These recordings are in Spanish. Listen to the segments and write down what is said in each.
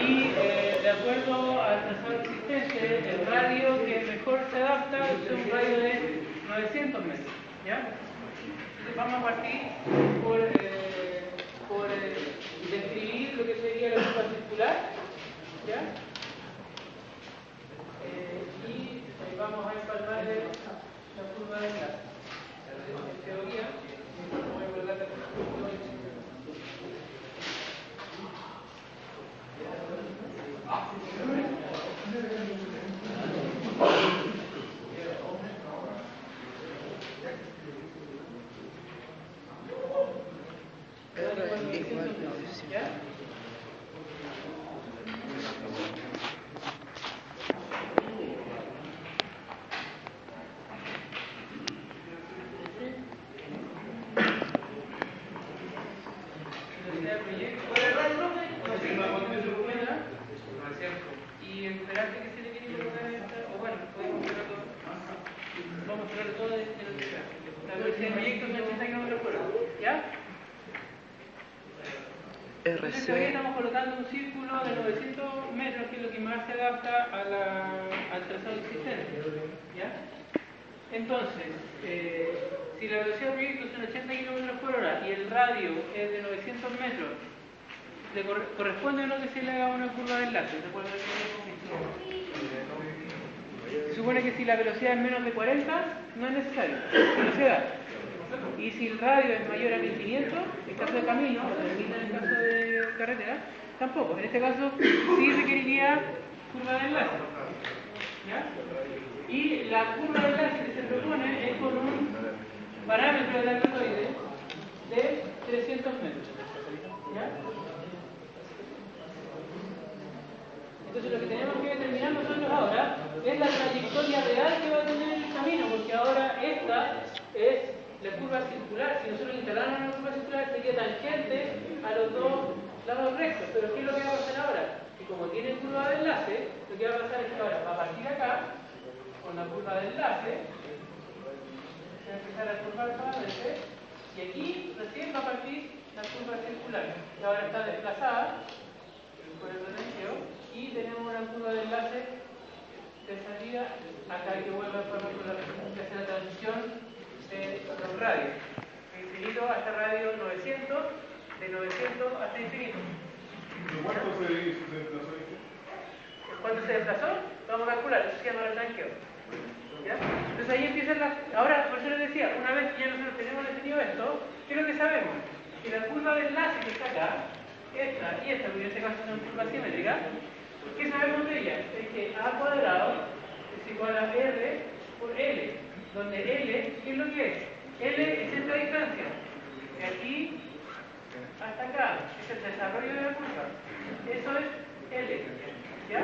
y de acuerdo al trazado existente, el radio que mejor se adapta es un radio de 900 metros. ¿Ya? Entonces vamos a partir por describir lo que sería la curva circular. ¿Ya? Y vamos a empalmar la curva de enlace. En teoría, voy a guardar la curva. Y esperar que se le quiere colocar esta, o bueno, podemos hacerlo todo. Vamos a hacerlo todo de lo que sea. La velocidad de proyecto es 80 km/h. ¿Ya? Entonces hoy estamos colocando un círculo de 900 metros, que es lo que más se adapta al trazado existente. ¿Ya? Entonces, si la velocidad de proyecto son 80 km/h y el radio es de 900 metros, le corresponde a uno que se le haga una curva de enlace. ¿Se acuerdan? Se supone que si la velocidad es menos de 40, no es necesario, no se da. Y si el radio es mayor a 1500, en caso de camino, en el caso de carretera, tampoco. En este caso, sí requeriría curva de enlace. ¿Ya? Y la curva de enlace que se propone es con un parámetro de la catoide de 300 metros. ¿Ya? Entonces lo que tenemos que determinar nosotros ahora es la trayectoria real que va a tener el camino, porque ahora esta es la curva circular. Si nosotros instaláramos una curva circular sería tangente a los dos lados rectos. Pero ¿qué es lo que va a pasar ahora? Que como tiene curva de enlace, lo que va a pasar es que ahora va a partir acá, con la curva de enlace, se va a empezar a curvar nuevamente, y aquí recién va a partir la curva circular, que ahora está desplazada por el potencio, y tenemos una curva de enlace de salida acá, que vuelve a formar con que hace la transición de los radios, de infinito hasta radio 900, de 900 hasta infinito. ¿Cuánto se desplazó? ¿Cuánto se desplazó? Vamos a calcular, eso se llama el tranqueo. ¿Ya? Entonces ahí empiezan las... Ahora, por eso les decía, una vez que ya nosotros tenemos definido esto, ¿qué es lo que sabemos? Que la curva de enlace que está acá, esta y esta, porque en este caso son curvas simétricas, ¿qué sabemos de ella? Es que a cuadrado es igual a r por l, donde l, ¿qué es lo que es? L es esta distancia, de aquí hasta acá, es el desarrollo de la curva. Eso es L. ¿Ya?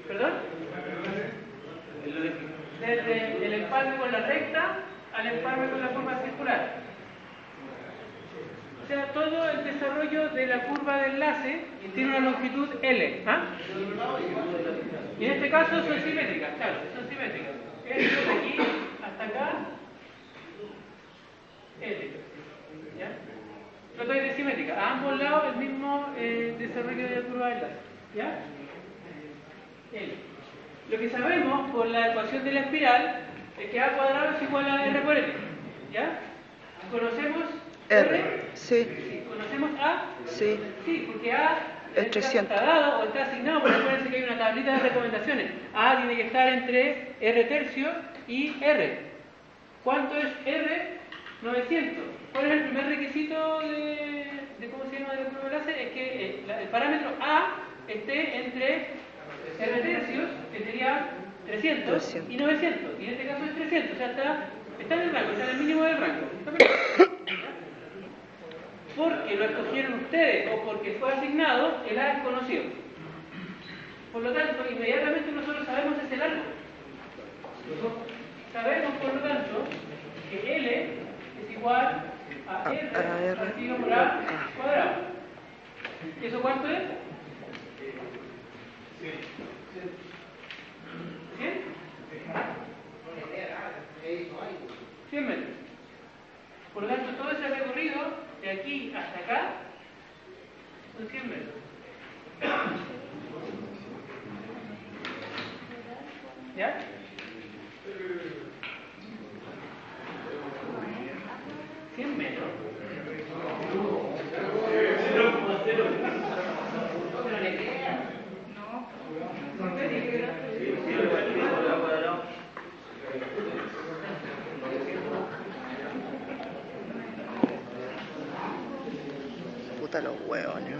¿Perdón? Desde el empalme con la recta al empalme con la curva circular. O sea, todo el desarrollo de la curva de enlace tiene una longitud L. ¿Ah? Y en este caso son simétricas, claro, son simétricas. Esto de aquí hasta acá, L. ¿Ya? Catoide simétrica. A ambos lados el mismo desarrollo de la curva de enlace. ¿Ya? L. Lo que sabemos por la ecuación de la espiral es que A cuadrado es igual a R por L. ¿Ya? ¿Conocemos R? Sí. Sí. ¿Conocemos A? Sí. Sí, porque A es 300. Está dado o está asignado, porque acuérdense que hay una tablita de recomendaciones. A tiene que estar entre R tercio y R. ¿Cuánto es R? 900. ¿Cuál es el primer requisito de cómo se llama de la curva de enlace? Es que el parámetro A esté entre R tercios, que sería 300, y 900. Y en este caso es 300, o sea, está en el rango, está en el mínimo del rango. Porque lo escogieron ustedes o porque fue asignado, el A es conocido. Por lo tanto, inmediatamente nosotros sabemos ese largo. Sabemos, por lo tanto, que L es igual a R partido por A cuadrado. ¿Y eso cuánto es? 100. 100 metros. Por lo tanto, todo ese recorrido de aquí hasta acá Son 100 metros. ¿Ya? ¿100 metros? Puta los hueones.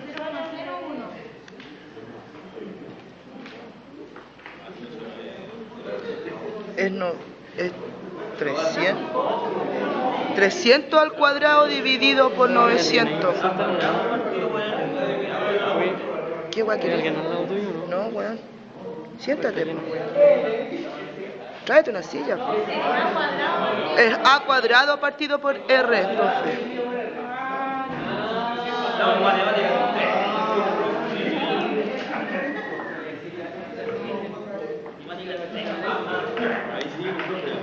Es 300 al cuadrado dividido por 900. ¿Qué guay querés? No, weón. Siéntate, po. Tráete una silla, po. Es A cuadrado partido por R, profe.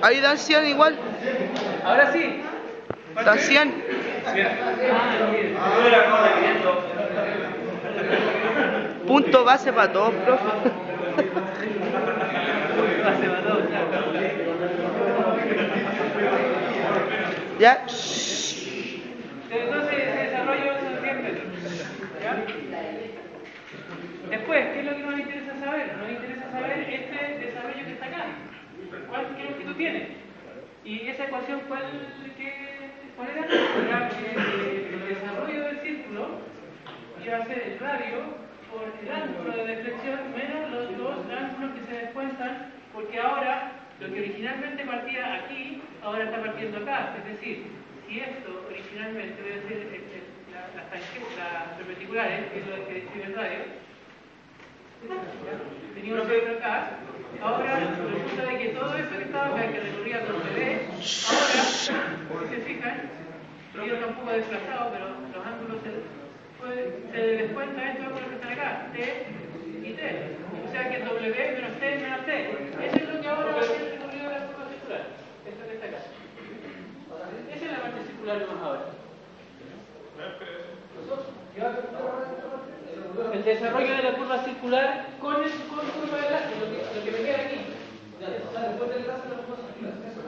Ahí dan 100 igual. Ahora sí. Dan 100. Punto base para todos, profe. Ya. Entonces ese desarrollo son 100 metros. ¿Ya? Después, ¿qué es lo que nos interesa saber? Nos interesa saber este desarrollo que está acá. ¿Qué longitud tiene? Y esa ecuación, ¿cuál era? Era que el desarrollo del círculo iba a ser el radio por el ángulo de deflexión menos los dos ángulos que se descuentan, porque ahora lo que originalmente partía aquí, ahora está partiendo acá. Es decir, si esto originalmente debe ser las tangentes, las perpendiculares, que es lo que describe el radio, tenía un centro acá, ahora resulta de que todo eso que estaba acá, que recorría con B, ahora, si se fijan, yo tampoco he desplazado, pero los ángulos se descuentan estos ángulos que están acá, T y T. O sea que W menos T menos T. Eso es lo que ahora va a ser el recorrido de la curva circular. Esto que está acá. Esa es la parte circular nomás ahora. El desarrollo de la curva circular con curva de enlace, lo que me queda aquí.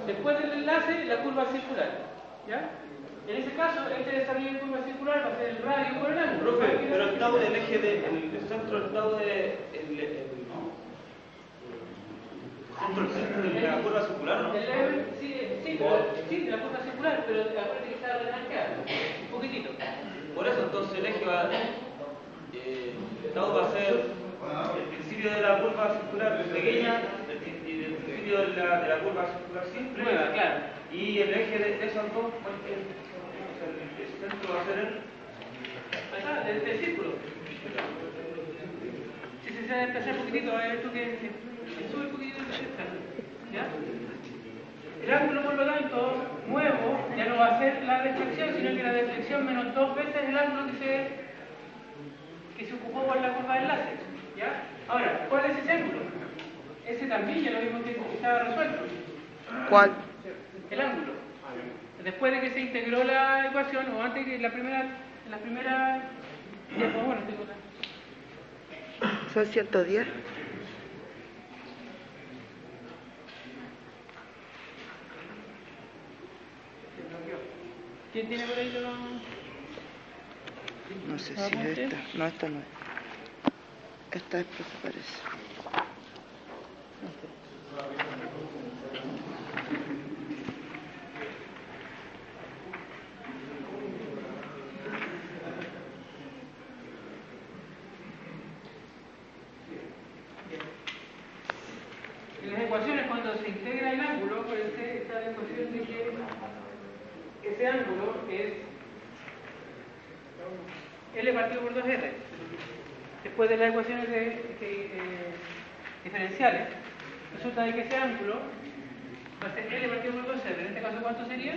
Después del enlace, la curva circular. ¿Ya? En ese caso, este desarrollo de curva circular va a ser el radio por el ángulo. Profe, pero el tau del eje el centro del tau de la curva circular, ¿no? Sí, de la curva circular, pero acuérdate que está renarqueado. Un poquitito. Por eso entonces el eje el tau va a ser el principio de la curva circular pequeña y el principio de la curva circular simple. Nueva, claro. Y el eje de esos dos, el centro va a ser del círculo. Si se desplaza un poquitito, va a ver tú que sube un poquitito de cerca. ¿Ya? El ángulo, por lo tanto, nuevo, ya no va a ser la deflexión, sino que la deflexión menos 2 veces el ángulo que se ocupó por la curva de enlace. ¿Ya? Ahora, ¿cuál es ese ángulo? Ese también ya lo vimos que estaba resuelto. ¿Cuál? El ángulo. Después de que se integró la ecuación, o antes que la primera ya, pues bueno, tengo la... Son 110. ¿Quién tiene por ahí los...? No sé si es esta. No, esta no es. Esta es, profe, parece. No sé. En las ecuaciones, cuando se integra el ángulo, pues está la ecuación de que ese ángulo es L partido por 2R. Después de las ecuaciones diferenciales, resulta de que ese ángulo va a ser L partido por 2R. En este caso, ¿cuánto sería?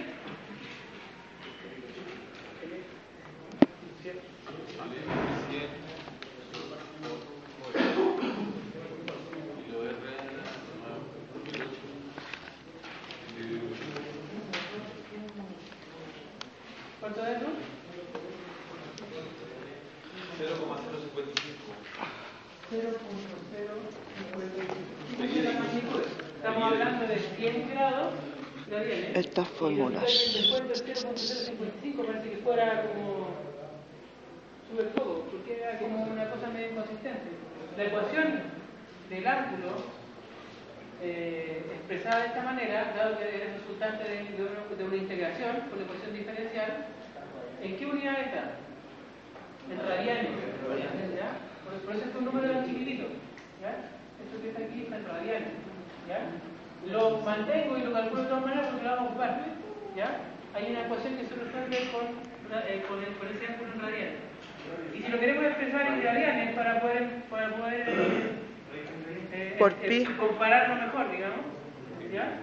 ¿Cuánto es eso? 0.055. Estamos hablando de 100 grados radianes. Estas fórmulas. Después del 0.055 parece que fuera como súper poco, porque era como una cosa medio inconsistente. La ecuación del ángulo expresada de esta manera, dado que es resultante de una integración con la ecuación diferencial, ¿en qué unidad está? En radianes. ¿Ya? Por eso es un número tan chiquitito. ¿Ya? Esto que está aquí está en radianes. ¿Ya? Lo mantengo y lo calculo de todas maneras porque lo vamos a ocupar. ¿Ya? Hay una ecuación que se resuelve con ese ángulo en radianes. Y si lo queremos expresar en radianes para poder Por pi. compararlo mejor, digamos, ¿ya?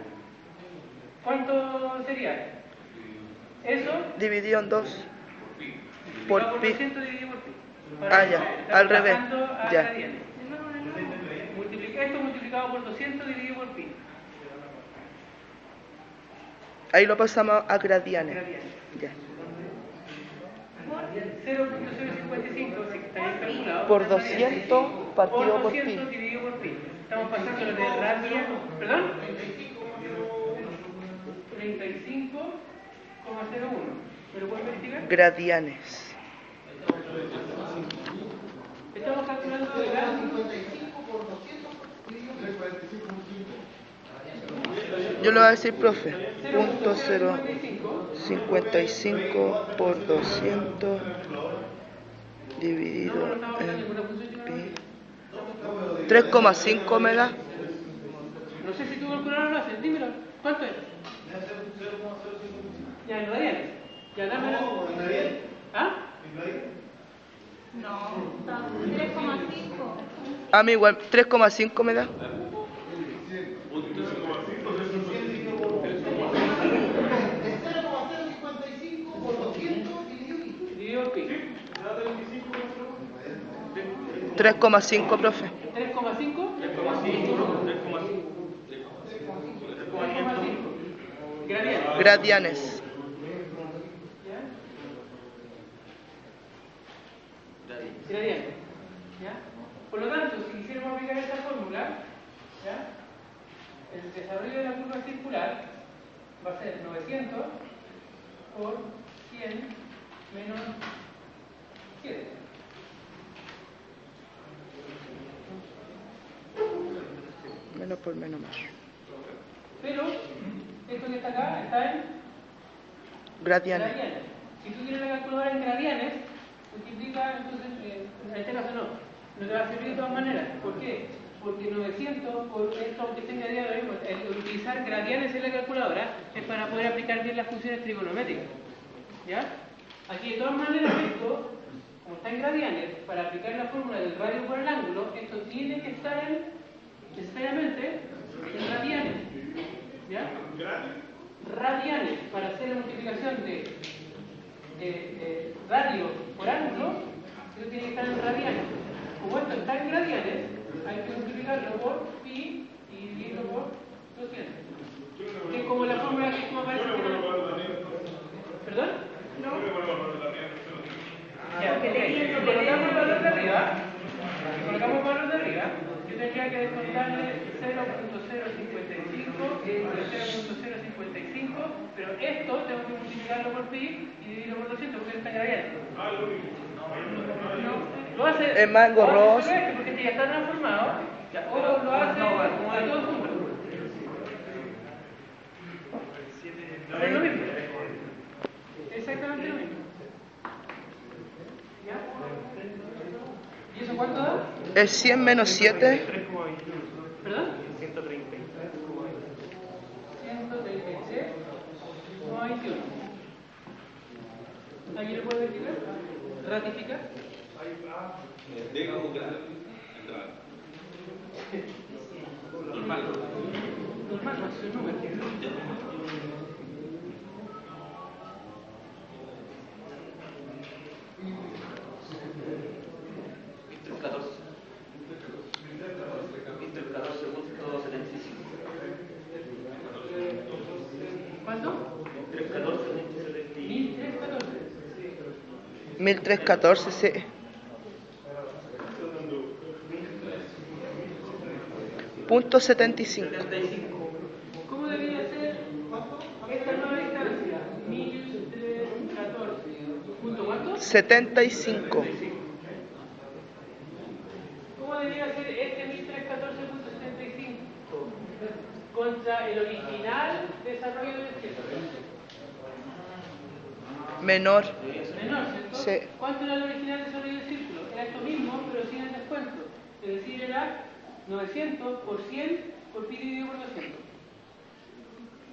¿Cuánto sería? Eso Dividido en 2. por Por pi. 200 dividido por pi. Ya, al revés. Ya. Esto multiplicado por 200 dividido por pi. Ahí lo pasamos a gradianes. Ya. 0.055, si está bien calculado. Por 200 partido por pi. 200 dividido por pi. Estamos pasando de radian. ¿Perdón? 35,01. ¿Me lo pueden verificar? Gradianes. Estamos calculando de grado. Yo lo voy a decir, profe. 0.055 por 200 dividido en pi. 3,5 me da. No sé si tú calculador lo haces, dímelo. ¿Cuánto es? Ya, en radianes. Ya, dámelo. ¿Ah? No, 3,5. A mí igual, 3,5 me da. 3,5, profe. 3,5. Gradianes. Gradiente. ¿Ya? Por lo tanto, si quisiéramos aplicar esta fórmula, ¿ya? El desarrollo de la curva circular va a ser 900 por 100 menos 7. Menos por menos más. Pero esto que está acá está en Gradianes. Si tú tienes la calculadora en gradianes, multiplica, entonces, en este caso no te va a servir de todas maneras. ¿Por qué? Porque 900, por esto, aunque esté en gradianes, el utilizar gradianes en la calculadora es para poder aplicar bien las funciones trigonométricas. ¿Ya? Aquí, de todas maneras, esto, como está en gradianes, para aplicar la fórmula del radio por el ángulo, esto tiene que estar necesariamente en radianes. ¿Ya? Radianes, para hacer la multiplicación de radio por ángulo, esto tiene que estar en radianes. Como esto está en gradianes, hay que multiplicarlo por pi y dividirlo por 200. Que es como la fórmula que como aparece. ¿Perdón? No. Ya, si colocamos el valor de arriba, yo tendría que descontarle 0.055 entre 0.055, pero esto tengo que multiplicarlo por pi y dividirlo por 200 porque está en gradiente. Lo hace, es más engorroso. Porque si ya está transformado, o lo hace a todos juntos. Es lo mismo. Exactamente lo mismo. ¿Ya? ¿Y eso cuánto da? Es 100 menos 7. ¿Perdón? 136. 136,21. ¿Alguien lo puede verificar? ¿Ratificar? Normal, no es el número. ¿Cuánto? 1314, sí. Punto 75. 75. ¿Cómo debería ser esta nueva distancia? 1314. ¿Punto cuánto? 75. ¿Cómo debería ser este 1314.75 contra el original desarrollo del círculo? Menor. Menor, ¿cierto? Sí. ¿Cuánto era el original desarrollo del círculo? Era esto mismo, pero sin el descuento. Es decir, era 900 por 100 por pi dividido por 200.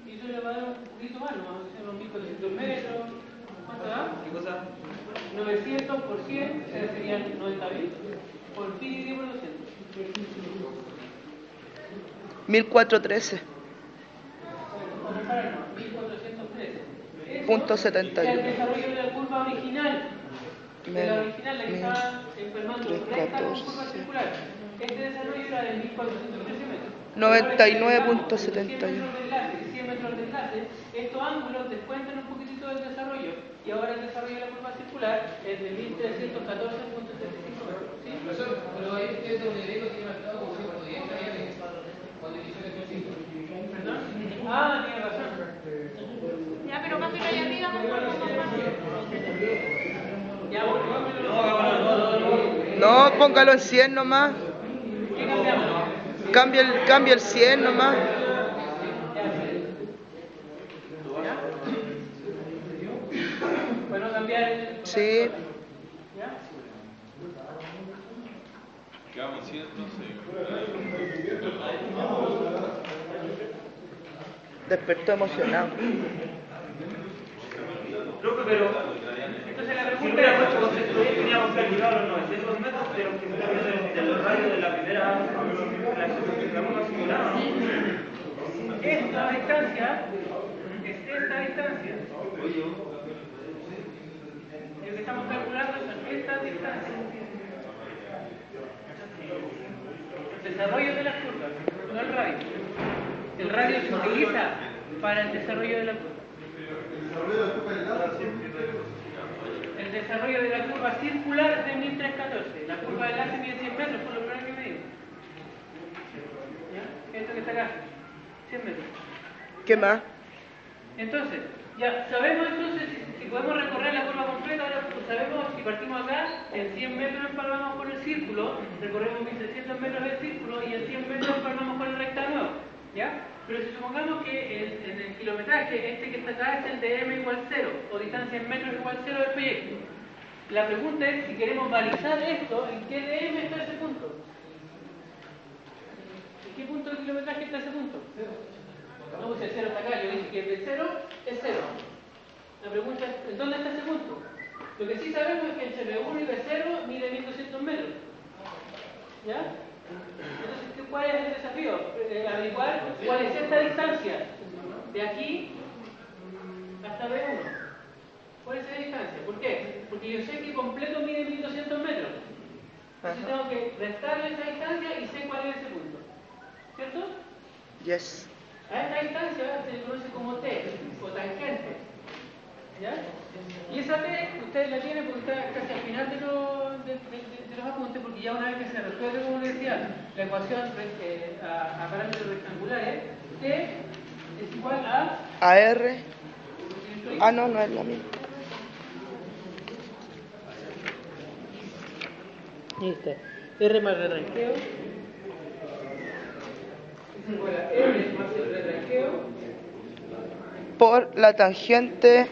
Y eso le va a dar un poquito más, ¿no? Vamos a hacer unos 1400 metros. ¿Cuánto da? ¿Qué cosa? 900 por 100, o sea, serían 90.000 por pi dividido por 200. 1413. Bueno, 1413. Punto Eso es 71. el desarrollo de la curva original. De la original, la que estaba empalmando recta con curva circular. Este desarrollo era de 1413 metros. 99.71. 100 metros de enlace, estos ángulos descuentan un poquitito del desarrollo. Y ahora el desarrollo de la curva circular es de 1314.75 metros. ¿Sí? Pero ahí usted se uniría que tiene marcado como 110 cuando inició el ejercicio. ¿Perdón? Ah, tiene razón. Ya, pero cámbialo ahí arriba, mejor, más fácil. Ya, volvamos. No, póngalo en 100 nomás. ¿Qué cambiamos? Cambia el 100 nomás. Bueno, cambiar el... Sí. ¿Ya? Quedamos en 100 entonces. Despertó emocionado. Profe, pero Entonces la si pregunta hubiera es... puesto concepto ahí, teníamos calculado los 900 metros de los que se del radio de la primera la curva circular, ¿no? Esta distancia es esta distancia. Lo que estamos calculando es esta distancia. El desarrollo de las curvas, no el radio. El radio se utiliza para el desarrollo de la curva. El desarrollo de la curva circular de 1314. La curva de enlace mide 100 metros, por lo menos que medio. ¿Ya? Esto que está acá. 100 metros. ¿Qué más? Entonces, ya sabemos entonces si podemos recorrer la curva completa, ahora pues sabemos si partimos acá, en 100 metros empalmamos con el círculo, recorremos 1300 metros del círculo y en 100 metros empalmamos con el rectángulo, ¿ya? Pero si supongamos que en el kilometraje, este que está acá es el de m igual 0, o distancia en metros igual 0 del proyecto. La pregunta es si queremos balizar esto, ¿en qué dm está ese punto? ¿En qué punto del kilometraje está ese punto? No, pues el 0 está acá, yo dije que de 0 es 0. La pregunta es, ¿en dónde está ese punto? Lo que sí sabemos es que entre B1 y B0 mide 1200 metros. ¿Ya? Entonces, ¿cuál es el desafío? Averiguar cuál es esta distancia de aquí hasta B1. ¿Cuál es esa distancia? ¿Por qué? Porque yo sé que completo mide 1200 metros. Entonces tengo que restarle esa distancia y sé cuál es ese punto. ¿Cierto? Yes. A esta distancia se le conoce como T, o tangente. ¿Ya? Y esa T, ustedes la tienen porque está casi al final de los apuntes, porque ya una vez que se resuelve, como les decía, la ecuación a parámetros rectangulares, T es igual a... AR. Ah, no, no es la misma. Listo. R más retranqueo. Es igual a R más el retranqueo. Por la tangente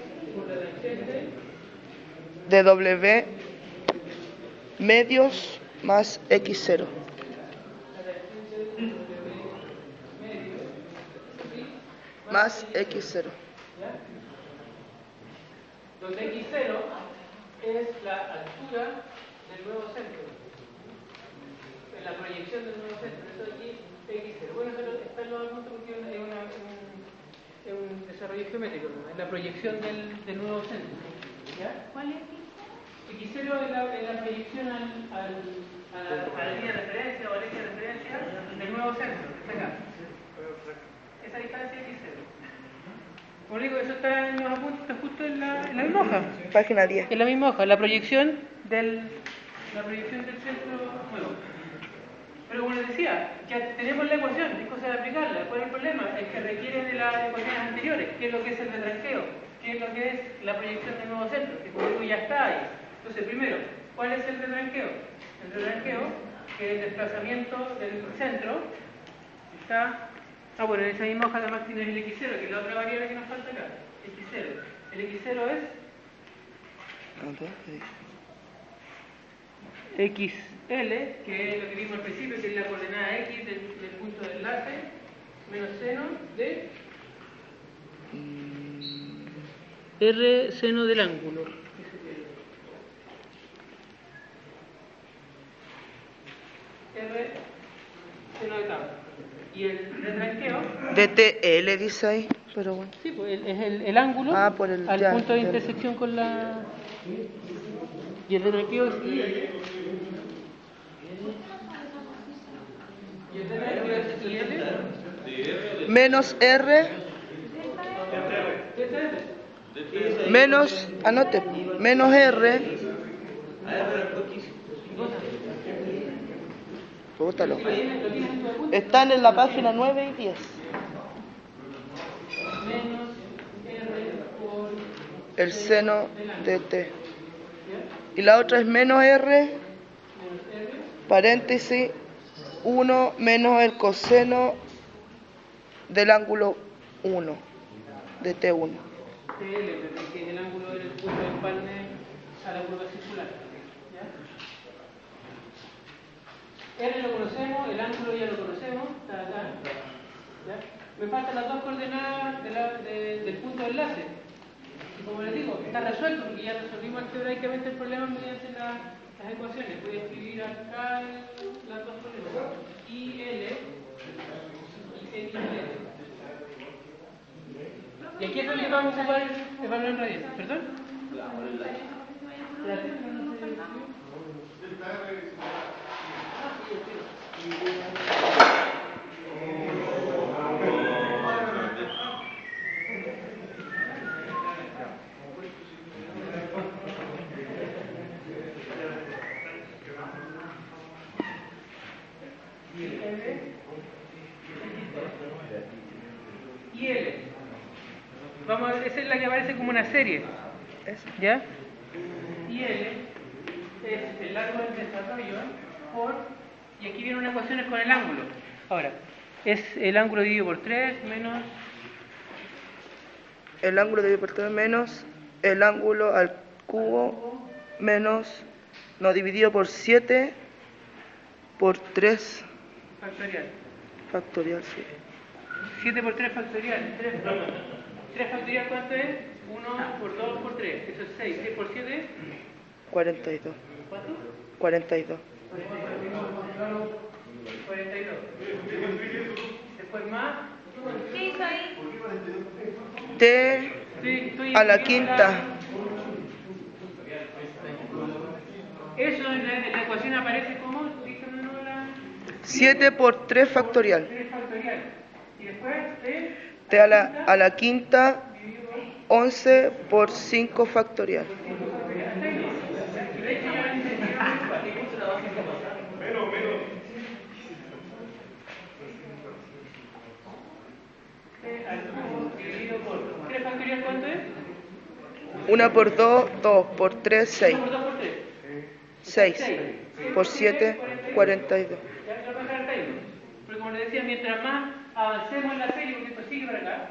de W medios más X0. Más X0. Donde X0 es la altura del nuevo centro. La proyección del nuevo centro. Eso aquí X0. Bueno, eso está en los apuntes porque es un desarrollo geométrico, ¿no? Es la proyección del nuevo centro. ¿Ya? ¿Cuál es? X0 es la proyección a la línea de referencia o a la línea de referencia del nuevo centro, que está acá. Esa distancia es X0. Como digo, eso está en los apuntes, está justo en la misma hoja. Página 10. En la misma hoja, la proyección del centro nuevo. Pero como les decía, ya tenemos la ecuación, es cosa de aplicarla. ¿Cuál es el problema? Es que requiere de las ecuaciones anteriores. ¿Qué es lo que es el retranqueo? ¿Qué es lo que es la proyección del nuevo centro? Que como digo, ya está ahí. Entonces, primero, ¿cuál es el retranqueo? El retranqueo, que es el desplazamiento del centro, está... Ah, bueno, en esa misma hoja además tienes el x0, que es la otra variable que nos falta acá. x0. El x0 es xl, que es lo que vimos al principio, que es la coordenada x del punto de enlace, menos seno de r seno del ángulo. R seno de tabla. Y el retranqueo... DTL dice ahí, pero bueno. Sí, pues es el ángulo por el, al ya, punto de ya. intersección con la... Y el retranqueo es I. Y el retranqueo es IL. Menos R. Menos, anote, menos R. Bótalo. Están en la página 9 y 10. Menos R por... El seno de T. Y la otra es menos R, paréntesis, 1 menos el coseno del ángulo 1, de T1. TL, que es el ángulo del punto de empalme a la curva circular. ¿Ya? R lo conocemos, el ángulo ya lo conocemos, está acá. ¿Ya? Me faltan las dos coordenadas del punto de enlace. Y como les digo, está resuelto porque ya resolvimos algebraicamente el problema mediante las ecuaciones. Voy a escribir acá las dos coordenadas. IL y XL. Y aquí es donde vamos a ocupar el valor en radianes. ¿Perdón? Y L. Vamos a ver, esa es la que aparece como una serie. ¿Ya? Y L es el largo del desarrollo por... Y aquí vienen unas ecuaciones con el ángulo. Ahora, es el ángulo dividido por 3 menos... El ángulo dividido por 3 menos el ángulo al cubo menos, no, dividido por 7 por 3 Factorial. factorial, sí. 7 por 3 factorial. 3 factorial, ¿cuánto es? 1 por 2 por 3. Eso es 6. 6 por 7. 42. ¿Cuánto? 42. 42. Después más. ¿Qué hizo ahí? T Estoy a la escribiendo quinta. Eso en la ecuación aparece como, dígame la... 7 por 3 factorial. 3 factorial. Y después T a la quinta, 11 por 5 factorial. Dividido por 3 factorial, ¿cuánto es? 1 por 2, 2 por 3, 6. 1 por 2 por 3. 6 por 7, 42. Ya lo voy a dejar hasta ahí. Porque como les decía, mientras más avancemos en la serie, porque esto sigue para acá,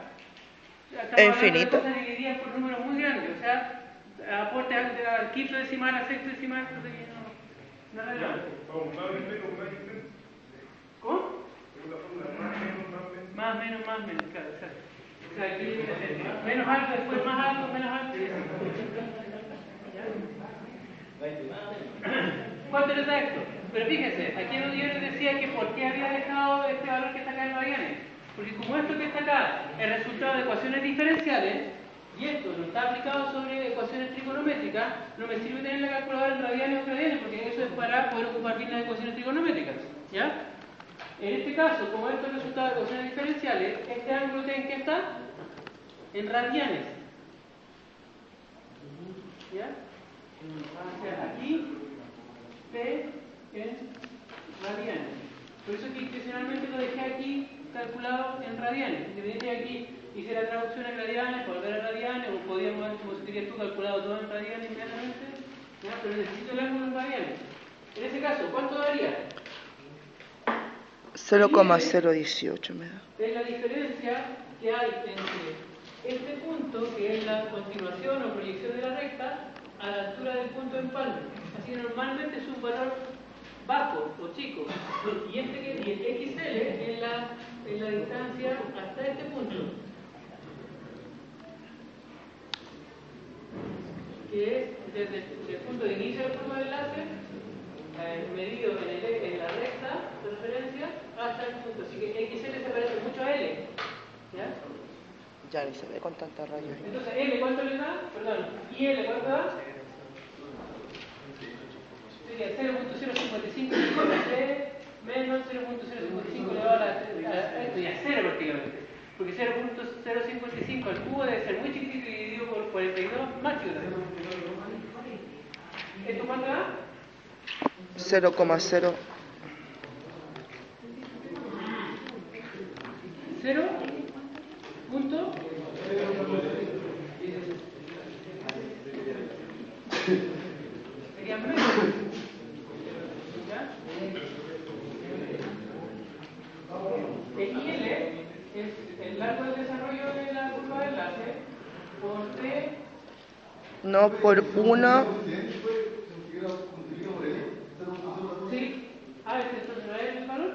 Es infinito. Cosas divididas por números muy grandes, o sea, aporte al quinto decimal, al sexto decimal, entonces no es relevante. ¿Cómo? Más, menos, claro, exacto. O sea, aquí menos algo, después más algo, menos algo. ¿Cuánto les da esto? Pero fíjense, aquí es donde yo les decía que por qué había dejado este valor que está acá en radianes. Porque como esto que está acá es resultado de ecuaciones diferenciales, y esto no está aplicado sobre ecuaciones trigonométricas, no me sirve tener la calculadora en radianes o radianes, porque eso es para poder ocupar bien las ecuaciones trigonométricas. ¿Ya? En este caso, como esto es resultado de ecuaciones diferenciales, este ángulo ¿en qué está? En radianes. ¿Ya? O sea, aquí P en radianes. Por eso que intencionalmente lo dejé aquí calculado en radianes. Independiente de aquí hice la traducción en radianes, volver a radianes, o podíamos haber, como si querías tú, calculado todo en radianes inmediatamente, ¿ya? Pero necesito el ángulo en radianes. En ese caso, ¿cuánto daría? 0,018 me da. Es la diferencia que hay entre este punto, que es la continuación o proyección de la recta, a la altura del punto de empalme. Así que normalmente es un valor bajo o chico. Y el XL es la distancia hasta este punto, que es desde el punto de inicio del curva de enlace, medido en la recta de referencia, hasta el punto. Así que XL se parece mucho a L. ¿Ya? Ya ni se ve con tanta rayos. Entonces, L, ¿cuánto le da? Perdón. ¿Y L cuánto da? Sería 0.055 menos 0.055 elevado a esto, ya 0 prácticamente. Porque 0.055 al cubo debe ser muy chiquitito y dividido por 42 más chico también. ¿Esto cuánto da? 0,0. 0. Punto. Sería menos. ¿Ya? El IL es el largo del desarrollo de la curva de enlace por T. No, por 1. Sí. Entonces no es el valor.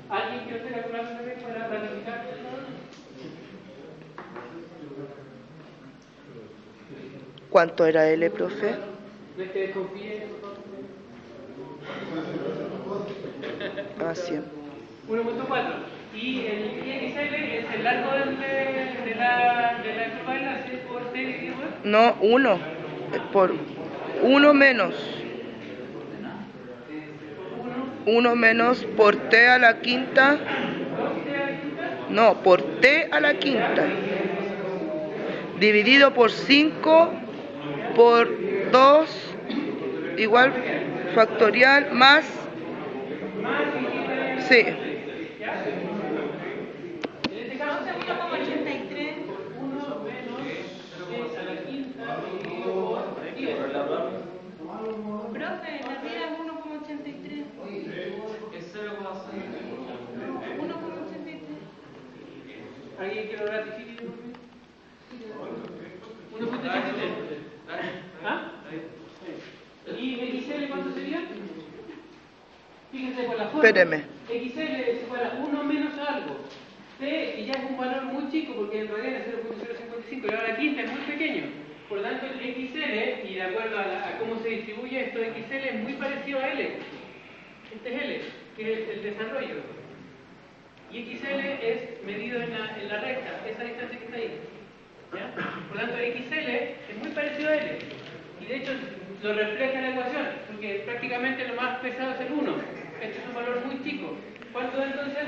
¿Alguien quiere calcular también para ratificar? ¿Cuánto era L, profe? No es que desconfíe. Ah, 100. 1.4. Y el XL es el largo de la curva de enlace por T dividido por. No, 1. Por 1 menos. 1 menos por T a la quinta. No, por T a la quinta. Dividido por 5 por 2 igual factorial más. Sí. En este caso, 1,83. 1 menos es a la quinta dividido por 10. Profe, la tira es 1,83. Es 0,6. 1,83. ¿Alguien quiere ratificar? 1.83. ¿Ah? ¿Y XL cuánto sería? Fíjense con la forma. Espéreme. XL es igual a 1 menos algo. T, que ya es un valor muy chico, porque en realidad es 0.055, y ahora la quinta es muy pequeño. Por lo tanto, el XL, y de acuerdo a cómo se distribuye esto, XL es muy parecido a L. Este es L, que es el desarrollo. Y XL es medido en la recta, esa distancia que está ahí. ¿Ya? Por lo tanto, XL es muy parecido a L. Y de hecho, lo refleja en la ecuación, porque prácticamente lo más pesado es el 1. Este es un valor muy chico. ¿Cuánto da entonces?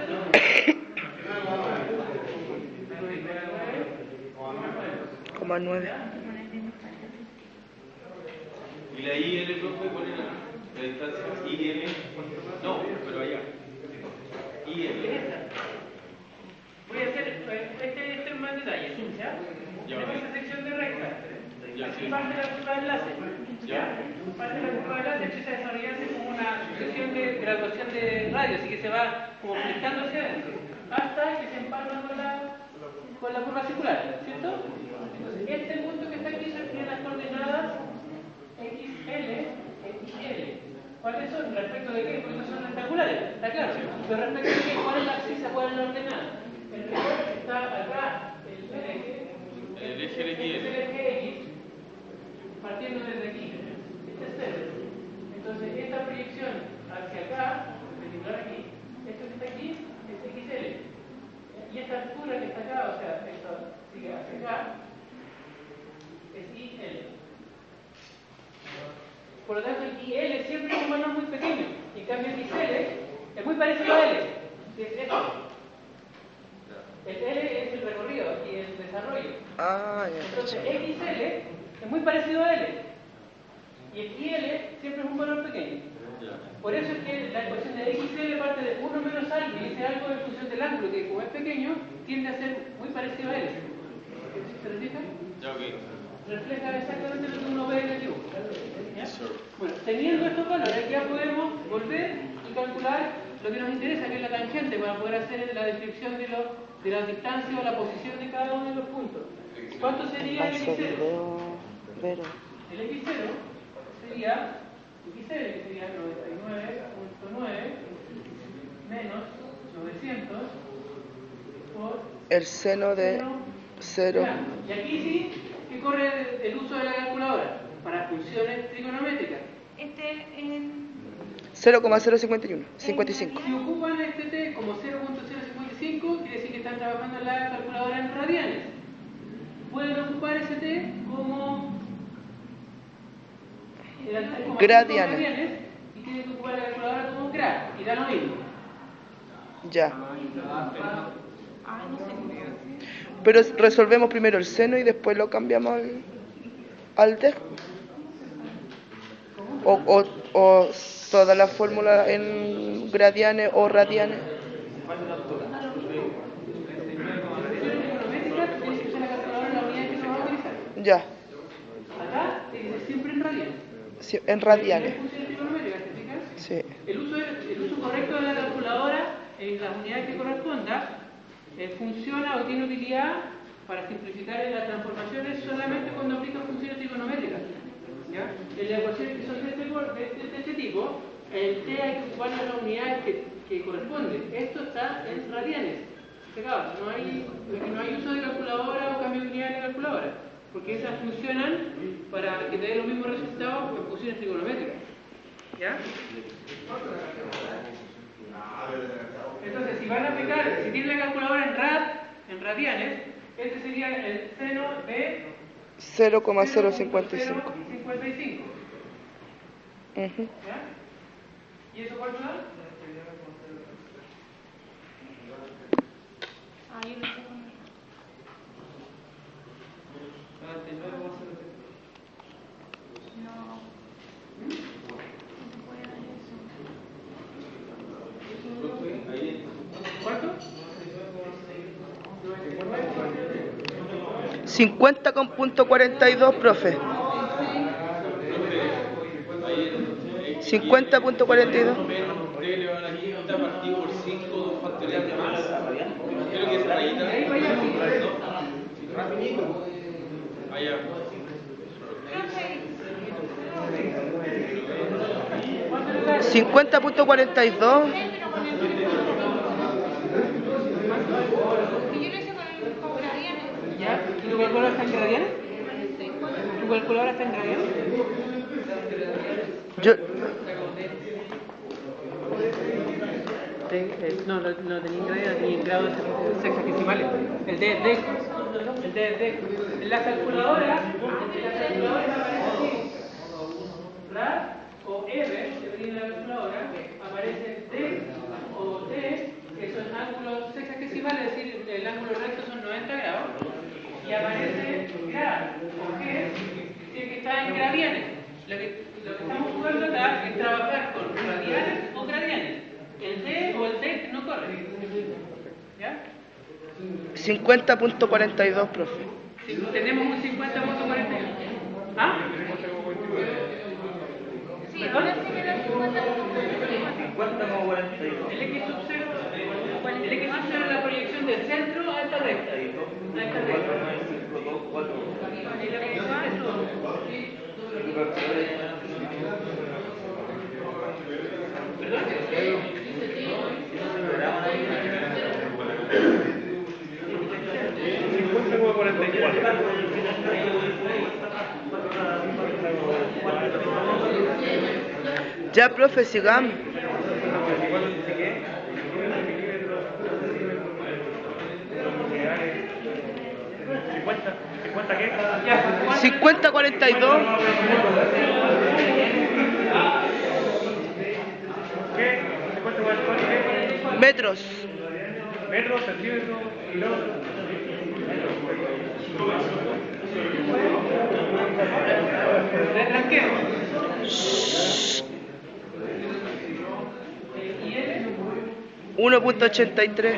9. ¿Y la IL, profe, cuál era? La distancia IL. No, pero allá. IL. Voy a hacer este es más detalle. ¿Ya? Tenemos esta sección de recta. Aquí parte la curva de enlace. ¿Ya? Parte de la curva de enlace empieza a desarrollarse como una sucesión de graduación de radio, así que se va como flectando hacia adentro, hasta que se empalma con la curva circular, ¿cierto? Entonces, este punto que está aquí tiene las coordenadas XL, XL. ¿Cuáles son? ¿Respecto de qué? Porque no son rectangulares, está claro. Pero respecto de qué, ¿cuál es la abscisa, cuál es la ordenada? El rigor está acá, el eje X, partiendo desde aquí. Este es 0. Entonces, esta proyección hacia acá, perpendicular aquí, esto que está aquí, es XL. Y esta altura que está acá, o sea, esto sigue hacia acá, es IL. Por lo tanto, el IL siempre es un valor muy pequeño. Y en cambio, el XL es muy parecido a L. Si es esto. El L es el recorrido y el desarrollo. Ah, ya. Entonces XL es muy parecido a L. Y XL siempre es un valor pequeño. Por eso es que la ecuación de XL parte de 1 menos algo y dice algo en función del ángulo, que como es pequeño, tiende a ser muy parecido a L. ¿Se lo fijan? Ya, ok. Refleja exactamente lo que uno ve en el dibujo. ¿Ya? Bueno, teniendo estos valores ya podemos volver y calcular lo que nos interesa, que es la tangente, para poder hacer la descripción de la distancia o la posición de cada uno de los puntos. ¿Cuánto sería el Paso X0? video, Vero. El X0 sería XL, que sería 99.9 menos 900 por El seno de 0. Y aquí sí que corre el uso de la calculadora para funciones trigonométricas. En 0,051, 55. Si ocupan este t como 0.055, quiere decir que están trabajando la calculadora en radianes. Pueden ocupar ese t como gradianes. Y tienen que ocupar la calculadora como grad, y da lo mismo. Ya. Ay, no sé. Pero resolvemos primero el seno y después lo cambiamos al D. O toda la fórmula en gradianes o radianes. Tienes que usar la calculadora en la unidad que se va a utilizar. Ya, Acá te dice siempre en radianes. sí, en radianes. ¿Es función trigonométrica, te fijas? Sí. El uso correcto de la calculadora en las unidades que corresponda funciona o tiene utilidad para simplificar en las transformaciones solamente cuando aplican funciones trigonométricas. ¿Ya? En las ecuaciones que son de este tipo, el t hay que ocuparlo en la unidad que corresponde. Esto está en radianes. ¿Fijaos? No hay uso de calculadora o cambio de unidad en la calculadora, porque esas funcionan para que te den los mismos resultados que funciones trigonométricas. ¿Ya? Entonces, si van a aplicar, si tienen la calculadora en radianes, este sería el seno de 0,055. 0,055. Ujú. ¿Ya? ¿Y eso cuánto da? Ay, yo no sé cómo. 99,03. No. No se puede dar eso. ¿Cuánto? 50,42, profe. 50,42. Menos t elevado a la quinta partido por 5, 2 factorial de más. Creo que es rayita. Ahí vaya así. Allá. ¿Cuánto le da? 50,42. Y yo lo hice con gradianes. ¿Ya? ¿Y tu calculadora está en gradianes? ¿Tu calculadora está en gradianes? Yo, No tenía en gradianes ni en grados sexagesimales. El D es D. El D es D. En la calculadora aparece así. Rad o R, dependiendo de la calculadora, aparece D o T, que son ángulos sexagesimales, es decir, el ángulo recto son 90 grados, y aparece grad o G, es decir, que está en gradianes. Lo que estamos jugando acá es trabajar con radianes o gradianes. El D o el D no corre. ¿Ya? 50,42, profe. Si tenemos un 50.41. ¿Ah? Sí, ahora sí me da 50. 50,42. El X sub 0 es la proyección del centro a esta recta. A esta recta. 4,954. Y la proyección es Ya, profe, sigamos. ¿50 qué? 50,42. ¿Qué? ¿50 Metros. Metros, centímetros, kilómetros. Retranqueo. ¿Y L? 1.83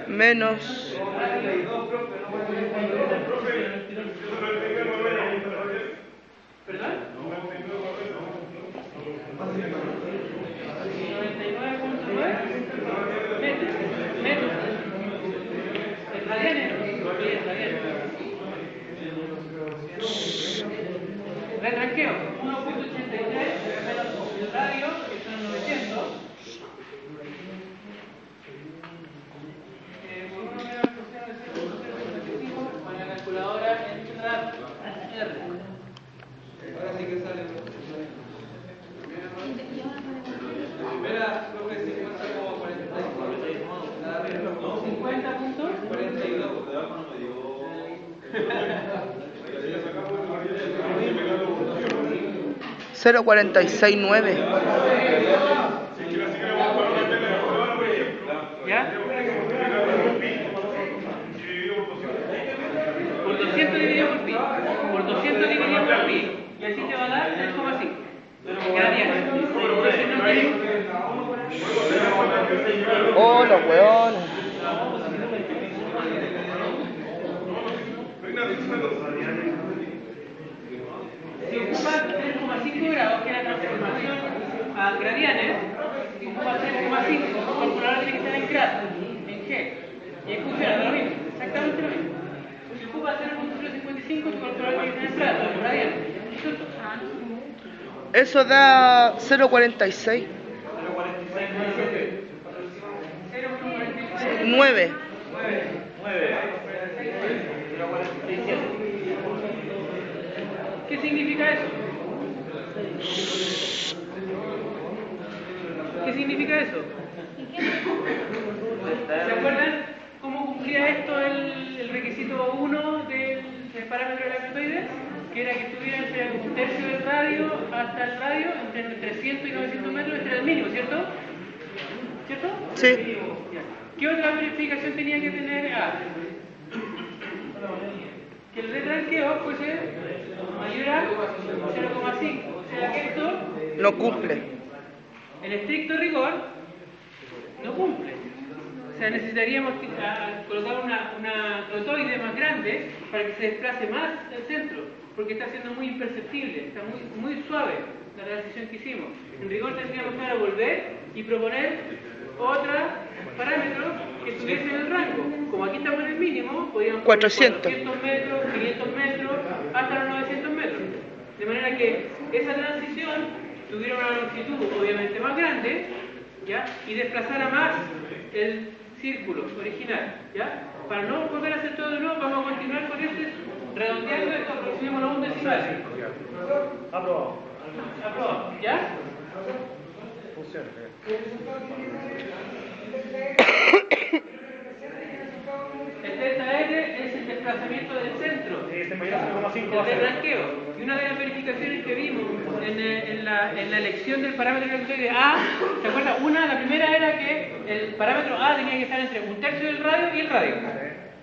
menos ¿Perdón? 99.9 metros. ¿El radianes? Bien, radianes. Retranqueo, 1.83 menos el radio, que son 900. Por 1 menos el coseno de 0.75 con la calculadora entra R. Ahora sí que sale. Primera, creo que 50 como 42. 50 puntos. 42, porque abajo no me dio. 0.469 ¿Ya? Por 200 dividido por pi. Por 200 dividido por pi. Y así te va a dar 3,5. Queda 10. Entonces no tiene... oh los hueones. Si ocupa 3,5 grados, que es la transformación a gradianes, si ocupa 3,5, tu calculadora tiene que estar en grad, en G. Y ahí funciona lo mismo, exactamente lo mismo. Si ocupa 0.055, tu calculadora tiene que estar en grad, en gradianes. ¿Cierto? Eso da 0.46 9 ¿Qué significa eso? ¿Qué significa eso? ¿Se acuerdan cómo cumplía esto el requisito 1 del parámetro de la magnetoide? Que era que estuviera entre un tercio del radio hasta el radio, entre 300 y 900 metros, este era el mínimo, ¿cierto? ¿Cierto? sí ¿Qué otra verificación tenía que tener A? Que el retranqueo fuese mayor a 0,5. O sea que esto, no cumple. en estricto rigor, no cumple. O sea, necesitaríamos colocar una crotoide más grande para que se desplace más al centro, porque está siendo muy imperceptible, está muy suave la transición que hicimos. En rigor tendríamos que ahora volver y proponer otra parámetro que estuviese en el rango. Como aquí estamos en el mínimo, podríamos poner 400 metros, 500 metros, hasta los 900 metros. De manera que esa transición tuviera una longitud obviamente más grande, ¿ya? Y desplazara más el círculo original, ¿ya? Para no volver a hacer todo de nuevo, vamos a continuar con este, redondeando esto, aproximémoslo a un decimal. Aprobado. Aprobado, ¿ya? Funciona. El delta R es el desplazamiento del centro, Este mayor a 0,5 el retranqueo. Y una de las verificaciones que vimos en la elección del parámetro de A, ¿se acuerdan? La primera era que el parámetro A tenía que estar entre un tercio del radio y el radio.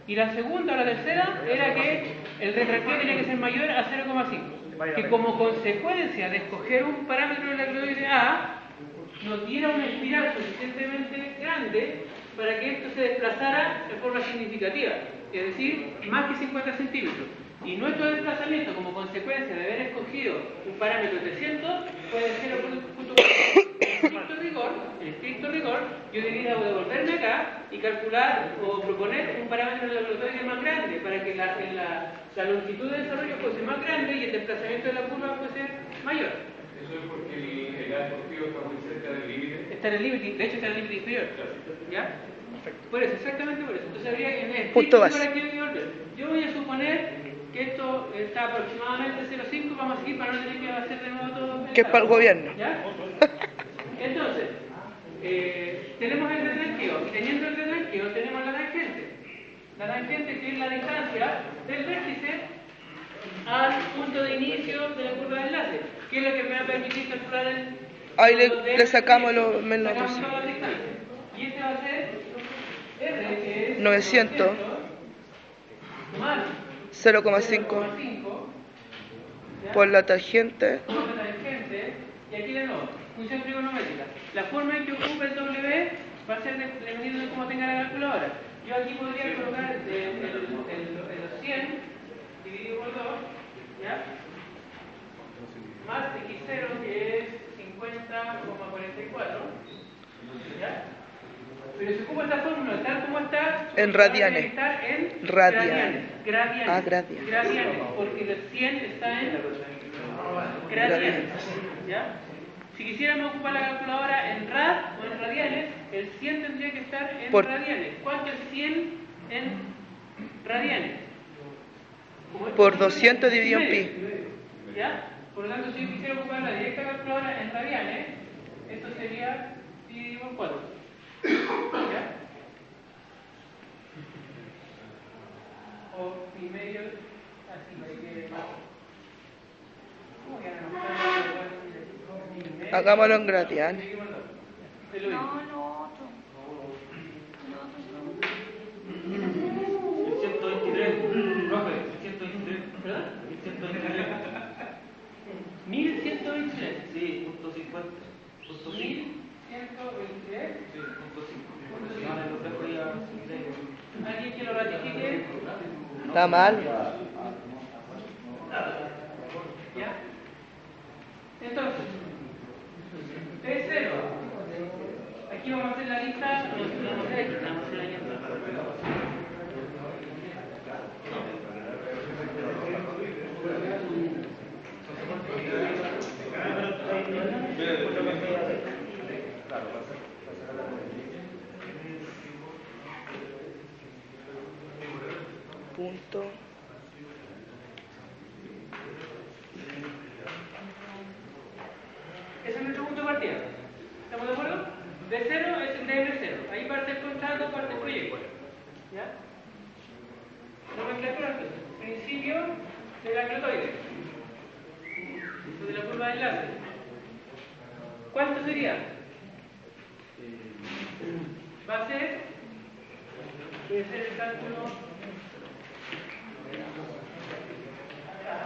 Y la segunda o la tercera era que el retranqueo tenía que ser mayor a 0,5. Que como consecuencia de escoger un parámetro de la cloide A, nos diera una espiral suficientemente grande para que esto se desplazara de forma significativa, es decir, más que 50 centímetros. Y nuestro desplazamiento, como consecuencia de haber escogido un parámetro de 300, fue de 0.4. En estricto rigor, yo debería devolverme acá y calcular o proponer un parámetro de la cloide más grande para que la longitud de desarrollo fuese más grande y el desplazamiento de la curva fuese mayor. Eso es porque el gas deportivo está muy cerca del límite. Está en el límite, de hecho está en el límite inferior. ¿Ya? Por eso, exactamente por eso. Entonces habría que en Punto base. yo voy a suponer que esto está aproximadamente 0,5, vamos a seguir para no tener que hacer de nuevo todo. Que es para el gobierno. ¿Ya? Entonces, tenemos el retranqueo, y teniendo el retranqueo tenemos la tangente. La tangente que es la distancia del vértice al punto de inicio de la curva de enlace, que es lo que me va a permitir calcular el... Ahí le sacamos los menos. Sacamos todas las distancias. Y este va a ser 900 más 0,5 0,5 por la tangente por la tangente, y aquí de nuevo, función trigonométrica. La forma en que ocupa el W va a ser dependiendo de cómo tenga la calculadora. Yo aquí podría colocar el 100 dividido por 2, ¿ya? Más x0, que es 50,44, ¿ya? Pero si ocupa esta fórmula tal como está, en radianes. estar en Radianes. gradianes. Ah, gradianes. Gradianes, porque el 100 está en gradianes. ¿Ya? Si quisiéramos ocupar la calculadora en rad o en radianes, el 100 tendría que estar en radianes. ¿Cuánto es 100 en radianes? por 200 dividido en pi. ¿Ya? Por lo tanto, si yo quisiera ocupar la directa calculadora en radianes, esto sería dividido por 4. ¿Ya? O pi medio, así, para que ¿cómo que no? Hagámoslo en gradianes. No, lo otro. El 123, profe, el 123. ¿Verdad? El 123. 1123. Sí, punto 50. Punto 5. 1123. Sí, punto 5. Ahora lo dejo ya. ¿Alguien que lo ratifique? Está mal. ¿Ya? Entonces, T0. Aquí vamos a hacer la lista. Vamos a hacer la lista. Punto. Ese es nuestro punto de partida. ¿Estamos de acuerdo? De 0 es el DM0. Ahí parte el contrato, parte el proyecto. ¿Ya? Nomenclatura entonces. Principio de la clotoide. De la curva de enlace. ¿Cuánto sería? Va a ser, debe ser el cálculo acá,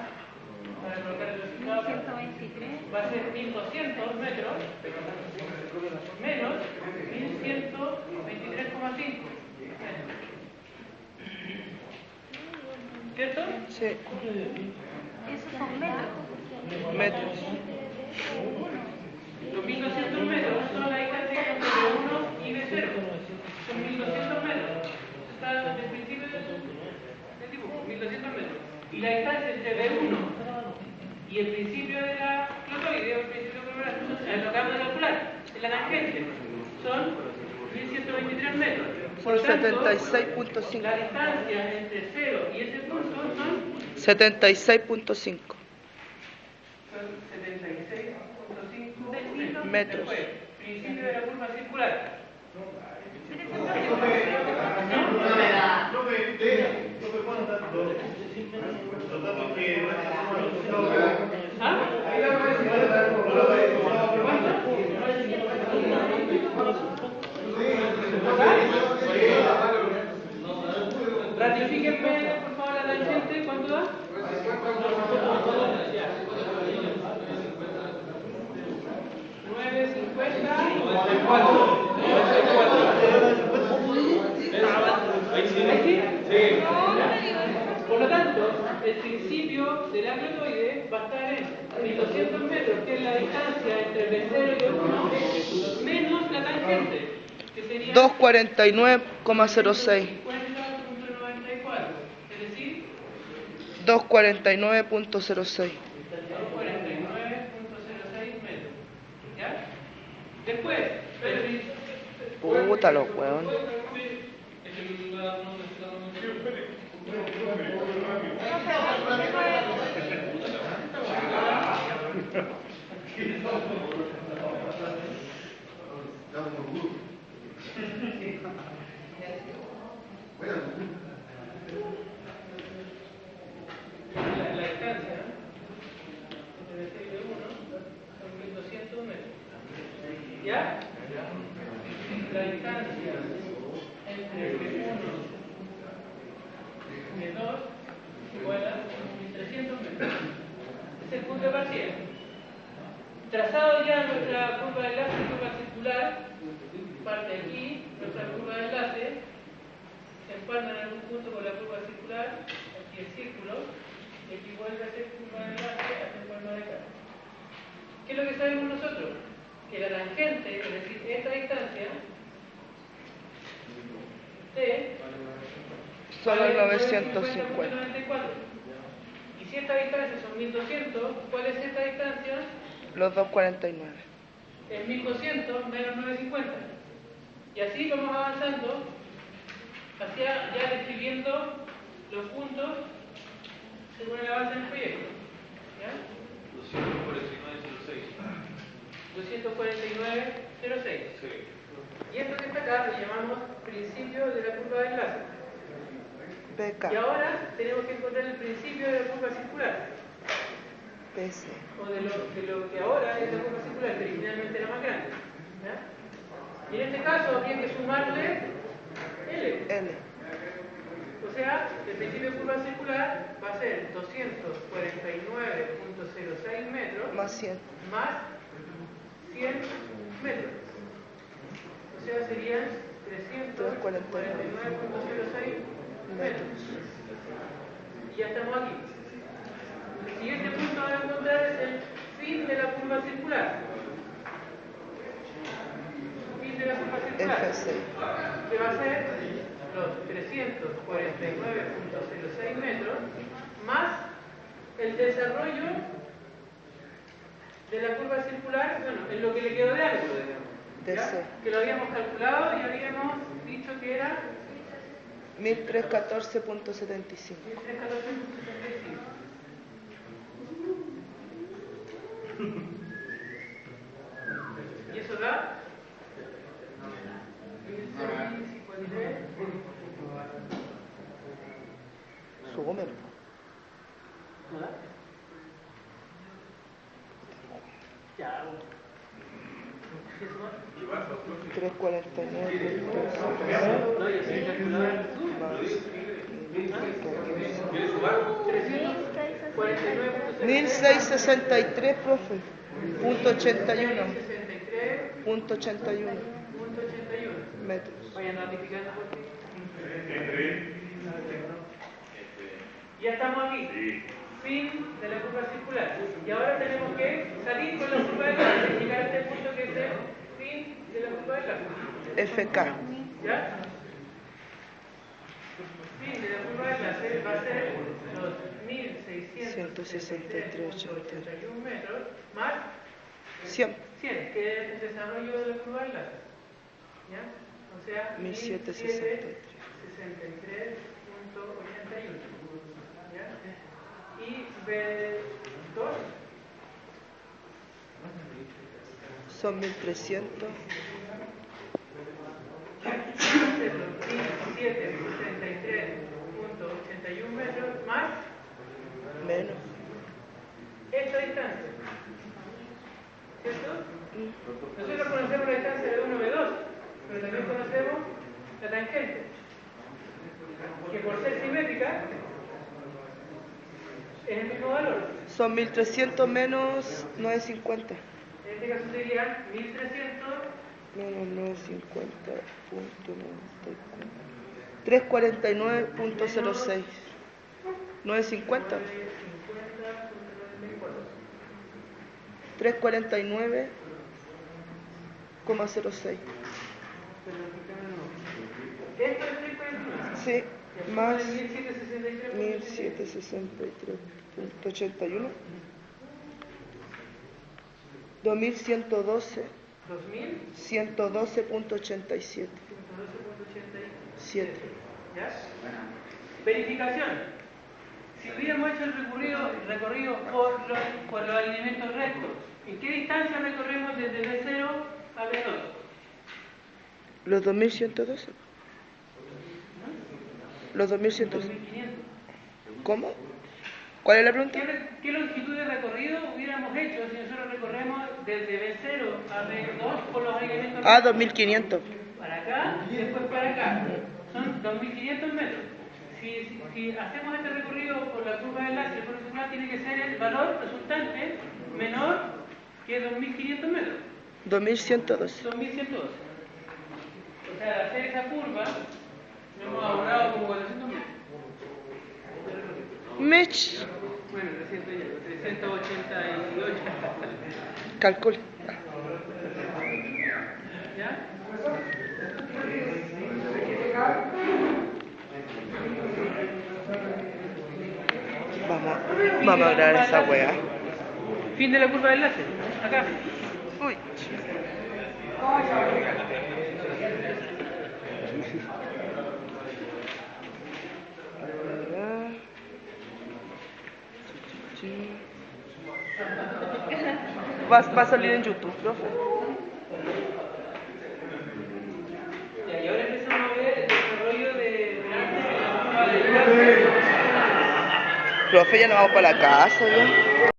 para colocar el resultado. 123. Va a ser 1200 metros menos 1123,5. ¿Cierto? Sí. Esos son metros. Metros. Los 1200 metros son la distancia entre B1 y B0. Son 1200 metros. Eso está desde el principio del dibujo, 1200 metros. Y la distancia entre B1 y el principio de la clotoide, o el principio de lo que vamos a calcular, en la tangente, son 1123 metros. Por tanto, 76.5. la distancia entre 0 y ese punto son 76.5 son 76,5 metros. Después, principio de la curva circular. ¿Ah? Ratifíquenme, por favor, la tangente. ¿Cuánto da? 9,50. Por lo tanto, el principio de la clotoide va a estar en 1200 metros, que es la distancia entre el B0 y el 1, menos la tangente, que sería 249,06. 50,94. Es decir, 249.06. 249,06 metros. ¿Ya? Después, Puta los huevón. la distancia entre B0 y B1 son 1200 metros. ¿Ya? La distancia entre B1 y B2 igual a 1300 metros. Es el punto de partida. Trazado ya nuestra curva de enlace y curva circular, parte aquí, nuestra curva de enlace, se empalma en algún punto con la curva circular, aquí el círculo, y aquí vuelve a ser curva de enlace hasta empalmar acá. ¿Qué es lo que sabemos nosotros? Que la tangente, es decir, esta distancia, T, Solo vale 950. 950.94. Y si esta distancia son 1200, ¿cuál es esta distancia? Los 249. Es 1200 menos 950. Y así vamos avanzando hacia ya describiendo los puntos según el avance del proyecto. ¿Ya? 249.06. Sí. Y esto que está acá lo llamamos principio de la curva de enlace. PK. Y ahora tenemos que encontrar el principio de la curva circular. PC. O de lo que ahora es la curva circular, que originalmente era más grande. ¿Ya? Y en este caso habría que sumarle L. L. O sea, el principio de curva circular va a ser 249.06 metros Más 100. más 100 metros. O sea, serían 349.06 metros. Y ya estamos aquí. El siguiente punto a encontrar es el fin de la curva circular. Fin de la curva circular. FC. Que va a ser los 349.06 metros más el desarrollo de la curva circular, bueno, en lo que le quedó de ángulo, digamos. ¿Ya? Que lo habíamos calculado y habíamos dicho que era 1314.75. 1314.75. Y eso da 1653. Súmelo. ¿No da? Ya. ¿Qué eso da? 349. No, yo sé calcular. ¿Quieres sumar? 349.73. 1663, profe. Punto 81. 63.81 Punto 81 metros. Vayan ratificando por ti. Ya estamos aquí. Fin de la curva circular. Y ahora tenemos que salir con la curva de enlace y llegar a este punto que es el fin de la curva de enlace. FK. ¿Ya? Fin de la curva de enlace va a ser los 1663.81 metros más 100. 100, que es el desarrollo de la curva de enlace. ¿Ya? O sea, 1763.81. ¿Ya? Y B2 Son 1300. 1763.81 metros más Menos. esta distancia. ¿Cierto? Nosotros conocemos la distancia de 1 B2, pero también conocemos la tangente, que por ser simétrica es el mismo valor. Son 1300 menos 950. En este caso serían 1300 Menos 950.94. 349.06. 950. 349,06. Esto es 349. Sí, más 1763. 1763.81. 2112. 112.87. 7. ¿Ya? Verificación. Si hubiéramos hecho el recorrido por los alineamientos rectos, ¿en qué distancia recorremos desde B0 a B2? Los 2112. Los 2112. 2500. ¿Cómo? ¿Cuál es la pregunta? ¿Qué longitud de recorrido hubiéramos hecho si nosotros recorremos desde B0 a B2 por los alineamientos rectos? 2500. ¿Para acá y después para acá. Son 2.500 metros. Si hacemos este recorrido por la curva de láser, por ejemplo, tiene que ser el valor resultante menor que 2.500 metros. 2112. 2.112. O sea, al hacer esa curva, nos hemos ahorrado como 400 metros. Mitch. Bueno, 388. Calcule. ¿Ya? Vamos a grabar esa wea. Fin de la curva del láser. Acá. Uy. Va a salir en YouTube, profe. Y ahora empezamos a ver el desarrollo de la curva del láser. Profe, ya nos vamos para la casa, ¿ya?